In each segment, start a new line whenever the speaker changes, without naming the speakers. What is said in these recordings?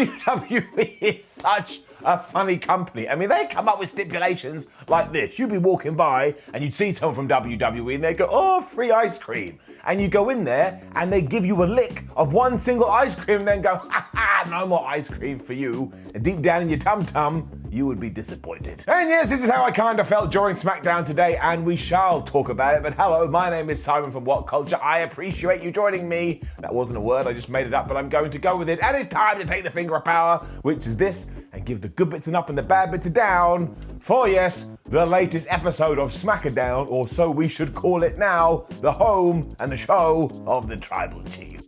WWE is such a funny company. I mean, they come up with stipulations like this. You'd be walking by and you'd see someone from WWE and they go, oh, free ice cream. And you go in there and they give you a lick of one single ice cream and then go, ha ha, no more ice cream for you. And deep down in your tum-tum, you would be disappointed. And yes, this is how I kind of felt during SmackDown today, and we shall talk about it. But hello, my name is Simon from WhatCulture. I appreciate you joining me. That wasn't a word, I just made it up, but I'm going to go with it. And it's time to take the finger of power, which is this, and give the good bits an up and the bad bits a down for, yes, the latest episode of SmackDown, or so we should call it now, the home and the show of the Tribal Chief.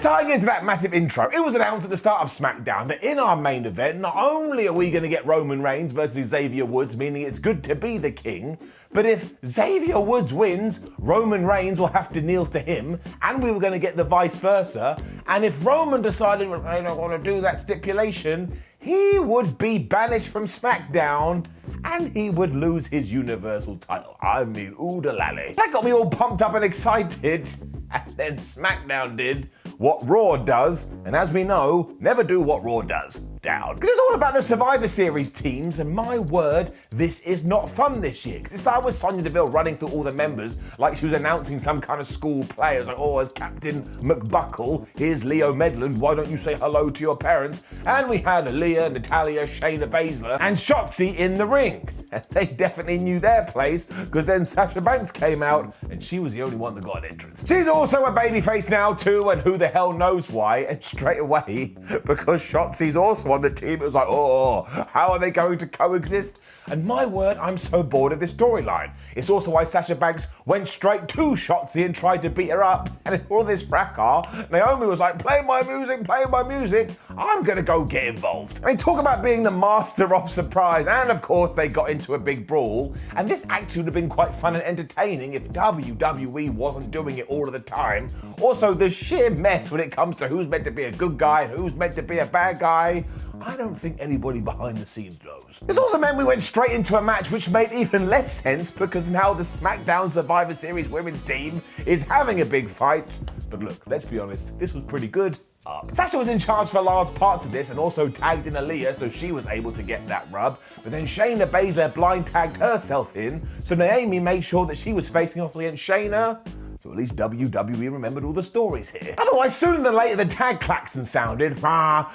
Tying into that massive intro, it was announced at the start of SmackDown that in our main event, not only are we going to get Roman Reigns versus Xavier Woods, meaning it's good to be the king, but if Xavier Woods wins, Roman Reigns will have to kneel to him, and we were going to get the vice versa. And if Roman decided, well, I don't want to do that stipulation, he would be banished from SmackDown, and he would lose his Universal title. I mean, oodalally. That got me all pumped up and excited, and then SmackDown did what Raw does, and as we know, never do what Raw does. Down. Because it's all about the Survivor Series teams, and my word, this is not fun this year. Because it started with Sonya Deville running through all the members like she was announcing some kind of school play. It was like, oh, as Captain McBuckle, here's Leo Medland, why don't you say hello to your parents? And we had Aliyah, Natalya, Shayna, Baszler, and Shotzi in the ring. And they definitely knew their place, because then Sasha Banks came out, and she was the only one that got an entrance. She's also a babyface now too, and who the hell knows why, and straight away, because Shotzi's also on the team, it was like, oh, how are they going to coexist? And my word, I'm so bored of this storyline. It's also why Sasha Banks went straight to Shotzi and tried to beat her up, and in all this fracas, Naomi was like, play my music, I'm gonna go get involved. I mean, talk about being the master of surprise, and of course they got into a big brawl, and this actually would have been quite fun and entertaining if WWE wasn't doing it all of the time. Also, the sheer mess when it comes to who's meant to be a good guy and who's meant to be a bad guy, I don't think anybody behind the scenes knows. This also meant we went straight into a match which made even less sense, because now the SmackDown Survivor Series women's team is having a big fight. But look, let's be honest, this was pretty good. Sasha was in charge for large parts of this and also tagged in Aliyah, so she was able to get that rub. But then Shayna Baszler blind tagged herself in, so Naomi made sure that she was facing off against Shayna. So at least WWE remembered all the stories here. Otherwise, sooner than later, the tag klaxon sounded,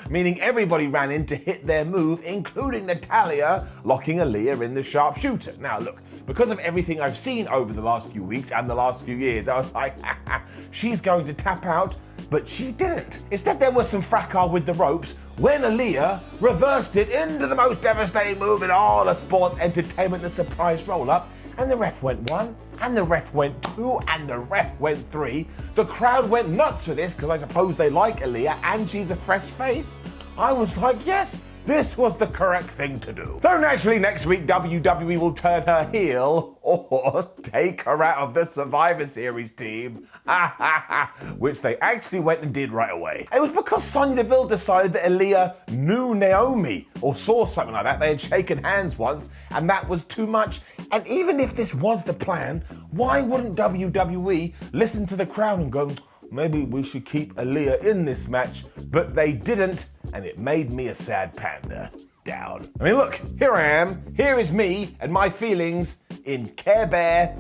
meaning everybody ran in to hit their move, including Natalya locking Aliyah in the sharpshooter. Now look, because of everything I've seen over the last few weeks and the last few years, I was like, she's going to tap out, but she didn't. Instead, there was some fracas with the ropes when Aliyah reversed it into the most devastating move in all of sports entertainment, the surprise roll-up. And the ref went 1, and the ref went 2, and the ref went 3. The crowd went nuts for this, because I suppose they like Aliyah, and she's a fresh face. I was like, yes, this was the correct thing to do. So naturally, next week, WWE will turn her heel, or take her out of the Survivor Series team, which they actually went and did right away. And it was because Sonya Deville decided that Aliyah knew Naomi, or saw something like that. They had shaken hands once, and that was too much. And even if this was the plan, why wouldn't WWE listen to the crowd and go, maybe we should keep Aliyah in this match? But they didn't, and it made me a sad panda. Down. I mean, look, here I am. Here is me and my feelings in Care Bear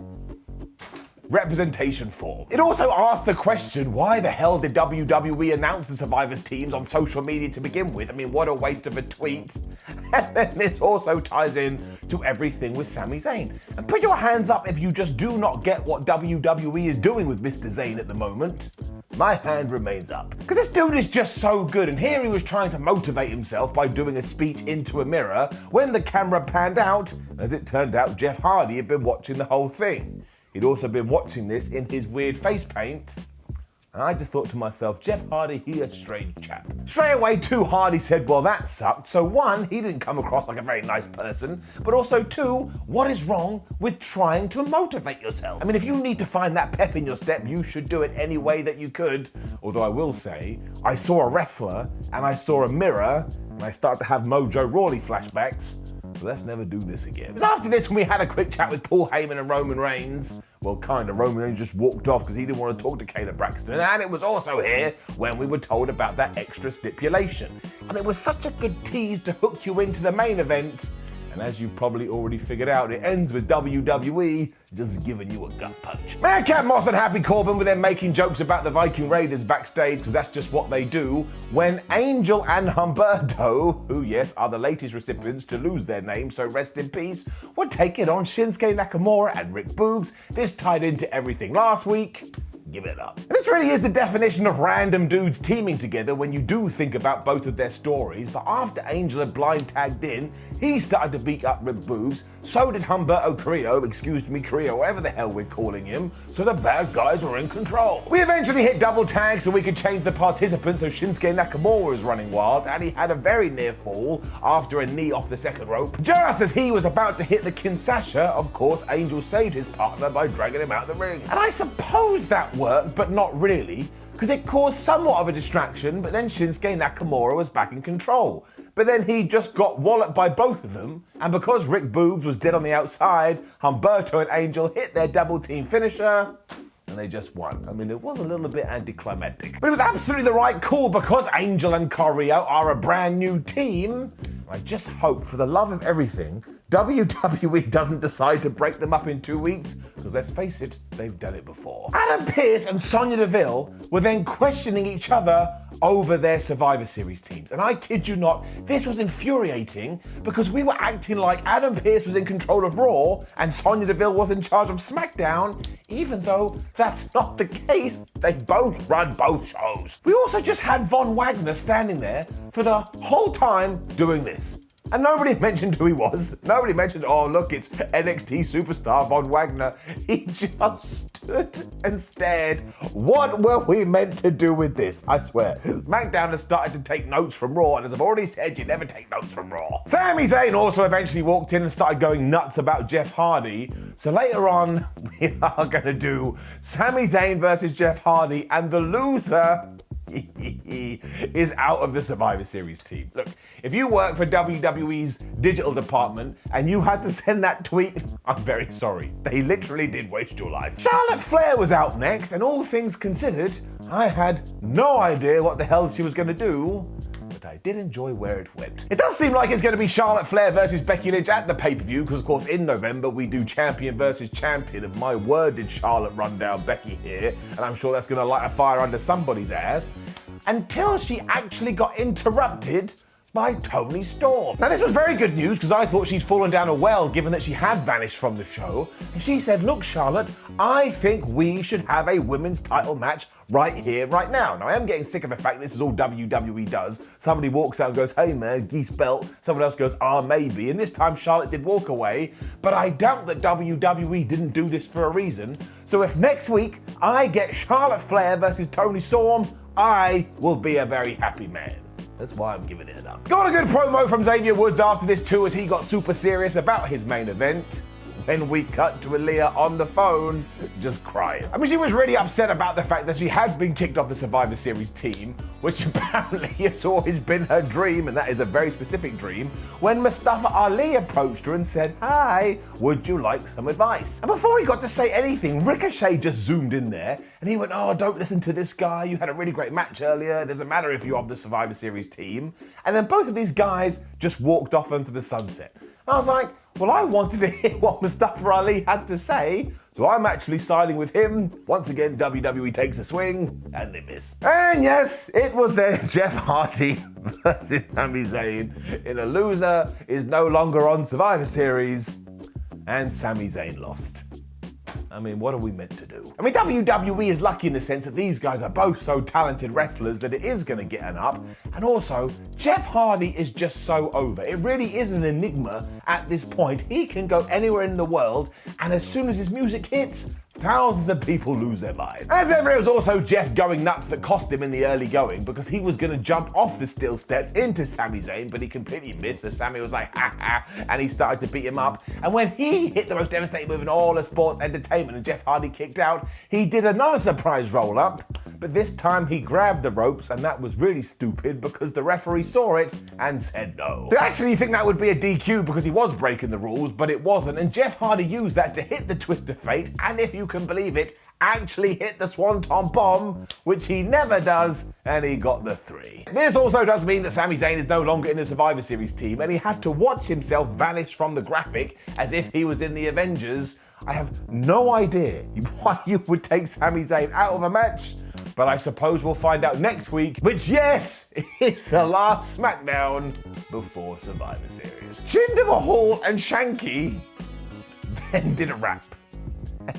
representation form. It also asked the question, why the hell did WWE announce the Survivors teams on social media to begin with? I mean, what a waste of a tweet. And then this also ties in to everything with Sami Zayn. And put your hands up if you just do not get what WWE is doing with Mr. Zayn at the moment. My hand remains up. Because this dude is just so good, and here he was trying to motivate himself by doing a speech into a mirror when the camera panned out. As it turned out, Jeff Hardy had been watching the whole thing. He'd also been watching this in his weird face paint. And I just thought to myself, Jeff Hardy, he a strange chap. Straight away, too, Hardy said, well, that sucked. So one, he didn't come across like a very nice person. But also two, what is wrong with trying to motivate yourself? I mean, if you need to find that pep in your step, you should do it any way that you could. Although I will say, I saw a wrestler and I saw a mirror and I start to have Mojo Rawley flashbacks. So let's never do this again. It was after this when we had a quick chat with Paul Heyman and Roman Reigns. Well, kind of. Roman Reigns just walked off because he didn't want to talk to Kayla Braxton. And it was also here when we were told about that extra stipulation. And it was such a good tease to hook you into the main event. And as you've probably already figured out, it ends with WWE just giving you a gut punch. Madcap Moss and Happy Corbin were then making jokes about the Viking Raiders backstage, because that's just what they do, when Angel and Humberto, who yes, are the latest recipients to lose their name, so rest in peace, were taking on Shinsuke Nakamura and Rick Boogs. This tied into everything last week. Give it up. This really is the definition of random dudes teaming together when you do think about both of their stories, but after Angel had blind tagged in, he started to beat up Rick Boogs, so did Humberto Carrillo, whatever the hell we're calling him, so the bad guys were in control. We eventually hit double tag so we could change the participants, so Shinsuke Nakamura was running wild, and he had a very near fall after a knee off the second rope. Just as he was about to hit the Sasha, of course, Angel saved his partner by dragging him out of the ring. And I suppose that worked, but not really, because it caused somewhat of a distraction, but then Shinsuke Nakamura was back in control. But then he just got walloped by both of them, and because Rick Boogs was dead on the outside, Humberto and Angel hit their double team finisher, and they just won. I mean, it was a little bit anticlimactic, but it was absolutely the right call because Angel and Carrillo are a brand new team. I just hope, for the love of everything, WWE doesn't decide to break them up in 2 weeks, because let's face it, they've done it before. Adam Pearce and Sonya Deville were then questioning each other over their Survivor Series teams. And I kid you not, this was infuriating because we were acting like Adam Pearce was in control of Raw and Sonya Deville was in charge of SmackDown, even though that's not the case. They both run both shows. We also just had Von Wagner standing there for the whole time doing this. And nobody mentioned who he was. Nobody mentioned, oh look, it's NXT superstar Von Wagner. He just stood and stared. What were we meant to do with this? I swear. SmackDown has started to take notes from Raw, and as I've already said, you never take notes from Raw. Sami Zayn also eventually walked in and started going nuts about Jeff Hardy. So later on, we are going to do Sami Zayn versus Jeff Hardy, and the loser is out of the Survivor Series team. Look, if you work for WWE's digital department and you had to send that tweet, I'm very sorry. They literally did waste your life. Charlotte Flair was out next, and all things considered, I had no idea what the hell she was going to do, but I did enjoy where it went. It does seem like it's going to be Charlotte Flair versus Becky Lynch at the pay-per-view, because of course in November we do champion versus champion, and my word did Charlotte run down Becky here, and I'm sure that's going to light a fire under somebody's ass, until she actually got interrupted by Toni Storm. Now this was very good news because I thought she'd fallen down a well given that she had vanished from the show. And she said, look Charlotte, I think we should have a women's title match right here, right now. Now I am getting sick of the fact this is all WWE does. Somebody walks out and goes, hey man, geese belt. Someone else goes, maybe. And this time Charlotte did walk away, but I doubt that WWE didn't do this for a reason. So if next week I get Charlotte Flair versus Toni Storm, I will be a very happy man. That's why I'm giving it up. Got a good promo from Xavier Woods after this too, as he got super serious about his main event. When we cut to Aliyah on the phone, just crying. I mean, she was really upset about the fact that she had been kicked off the Survivor Series team, which apparently has always been her dream, and that is a very specific dream, when Mustafa Ali approached her and said, hi, would you like some advice? And before he got to say anything, Ricochet just zoomed in there, and he went, oh, don't listen to this guy, you had a really great match earlier, it doesn't matter if you're of the Survivor Series team. And then both of these guys just walked off into the sunset. And I was like, well, I wanted to hear what Mustafa Ali had to say, so I'm actually siding with him. Once again, WWE takes a swing, and they miss. And yes, it was their Jeff Hardy versus Sami Zayn in a loser is no longer on Survivor Series, and Sami Zayn lost. I mean, what are we meant to do? I mean, WWE is lucky in the sense that these guys are both so talented wrestlers that it is going to get an up. And also, Jeff Hardy is just so over. It really is an enigma at this point. He can go anywhere in the world, and as soon as his music hits, Thousands of people lose their lives. As ever, it was also Jeff going nuts that cost him in the early going because he was going to jump off the steel steps into Sami Zayn, but he completely missed, so Sami was like, ha ha, and he started to beat him up. And when he hit the most devastating move in all of sports entertainment and Jeff Hardy kicked out, he did another surprise roll-up, but this time he grabbed the ropes, and that was really stupid because the referee saw it and said no. So actually, you think that would be a DQ because he was breaking the rules, but it wasn't, and Jeff Hardy used that to hit the twist of fate, and if you can believe it, actually hit the Swanton Bomb, which he never does, and he got the 3. This also does mean that Sami Zayn is no longer in the Survivor Series team, and he had to watch himself vanish from the graphic as if he was in the Avengers. I have no idea why you would take Sami Zayn out of a match, but I suppose we'll find out next week, which, yes, is the last SmackDown before Survivor Series. Jinder Mahal and Shanky then did a rap.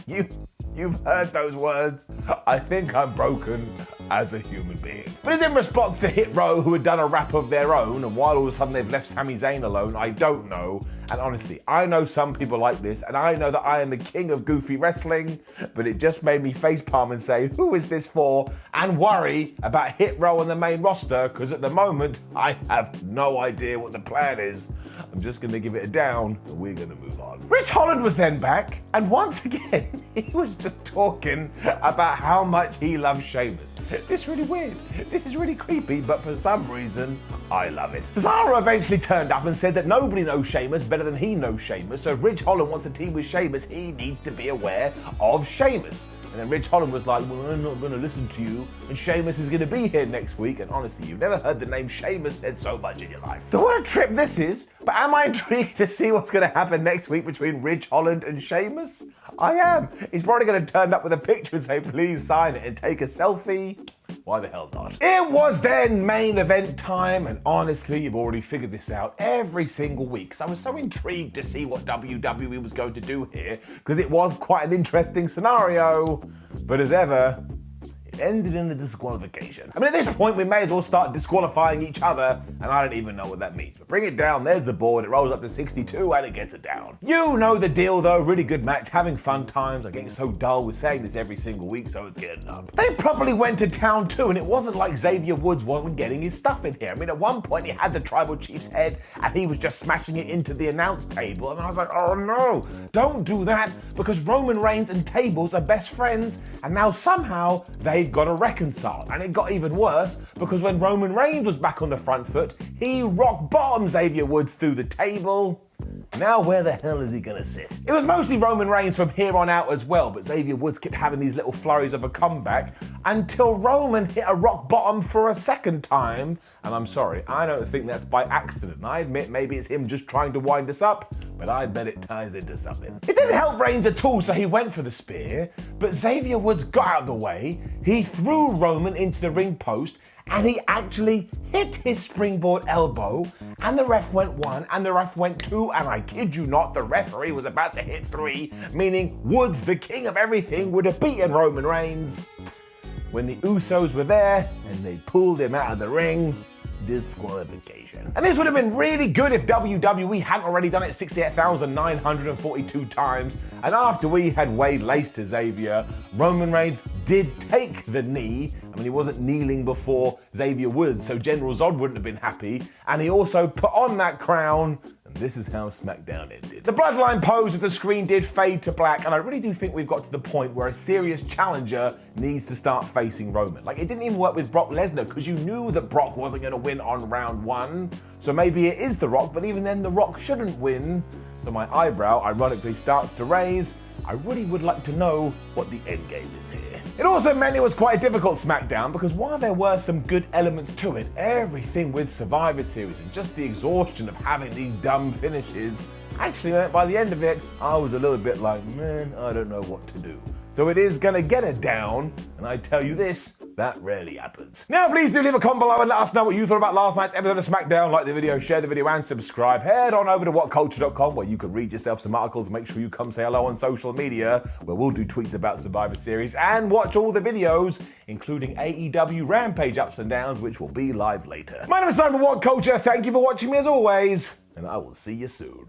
You've heard those words. I think I'm broken as a human being. But it's in response to Hit Row, who had done a rap of their own, and while all of a sudden they've left Sami Zayn alone, I don't know. And honestly, I know some people like this, and I know that I am the king of goofy wrestling, but it just made me facepalm and say, who is this for? And worry about Hit Row on the main roster, because at the moment, I have no idea what the plan is. I'm just going to give it a down, and we're going to move on. Rich Holland was then back, and once again, he was just talking about how much he loves Sheamus. This is really weird. This is really creepy, but for some reason, I love it. Cesaro eventually turned up and said that nobody knows Sheamus better than he knows Sheamus, so if Rich Holland wants a team with Sheamus, he needs to be aware of Sheamus. And then Rich Holland was like, well, I'm not going to listen to you, and Sheamus is going to be here next week, and honestly, you've never heard the name Sheamus said so much in your life. So what a trip this is, but am I intrigued to see what's going to happen next week between Rich Holland and Sheamus? I am. He's probably going to turn up with a picture and say, please sign it and take a selfie. Why the hell not? It was then main event time, and honestly, you've already figured this out every single week, because I was so intrigued to see what WWE was going to do here, because it was quite an interesting scenario, but as ever, it ended in a disqualification. I mean, at this point, we may as well start disqualifying each other, and I don't even know what that means. But bring it down, there's the board, it rolls up to 62, and it gets it down. You know the deal, though. Really good match, having fun times. I'm getting so dull with saying this every single week, so it's getting up. They properly went to town, too, and it wasn't like Xavier Woods wasn't getting his stuff in here. I mean, at one point, he had the Tribal Chief's head, and he was just smashing it into the announce table, and I was like, oh no, don't do that, because Roman Reigns and tables are best friends, and now somehow they've got to reconcile. And it got even worse, because when Roman Reigns was back on the front foot, he rock-bottomed Xavier Woods through the table. Now where the hell is he gonna sit? It was mostly Roman Reigns from here on out as well, but Xavier Woods kept having these little flurries of a comeback until Roman hit a rock bottom for a second time. And I'm sorry, I don't think that's by accident. I admit maybe it's him just trying to wind us up, but I bet it ties into something. It didn't help Reigns at all, so he went for the spear, but Xavier Woods got out of the way, he threw Roman into the ring post, and he actually hit his springboard elbow, and the ref went 1, and the ref went 2, and I kid you not, the referee was about to hit 3, meaning Woods, the king of everything, would have beaten Roman Reigns. When the Usos were there, and they pulled him out of the ring, disqualification. And this would have been really good if WWE hadn't already done it 68,942 times, and after we had Wade laced to Xavier, Roman Reigns did take the knee. I mean, he wasn't kneeling before Xavier Woods, so General Zod wouldn't have been happy, and he also put on that crown, and this is how SmackDown ended. The Bloodline pose as the screen did fade to black, and I really do think we've got to the point where a serious challenger needs to start facing Roman. Like, it didn't even work with Brock Lesnar, because you knew that Brock wasn't going to win on round 1, so maybe it is The Rock, but even then The Rock shouldn't win. So my eyebrow ironically starts to raise. I really would like to know what the end game is here. It also meant it was quite a difficult SmackDown, because while there were some good elements to it, everything with Survivor Series and just the exhaustion of having these dumb finishes actually meant by the end of it, I was a little bit like, man, I don't know what to do. So it is gonna get it down, and I tell you this, that rarely happens. Now, please do leave a comment below and let us know what you thought about last night's episode of SmackDown. Like the video, share the video, and subscribe. Head on over to WhatCulture.com, where you can read yourself some articles. Make sure you come say hello on social media, where we'll do tweets about Survivor Series, and watch all the videos, including AEW Rampage ups and downs, which will be live later. My name is Simon from WhatCulture. Thank you for watching me as always, and I will see you soon.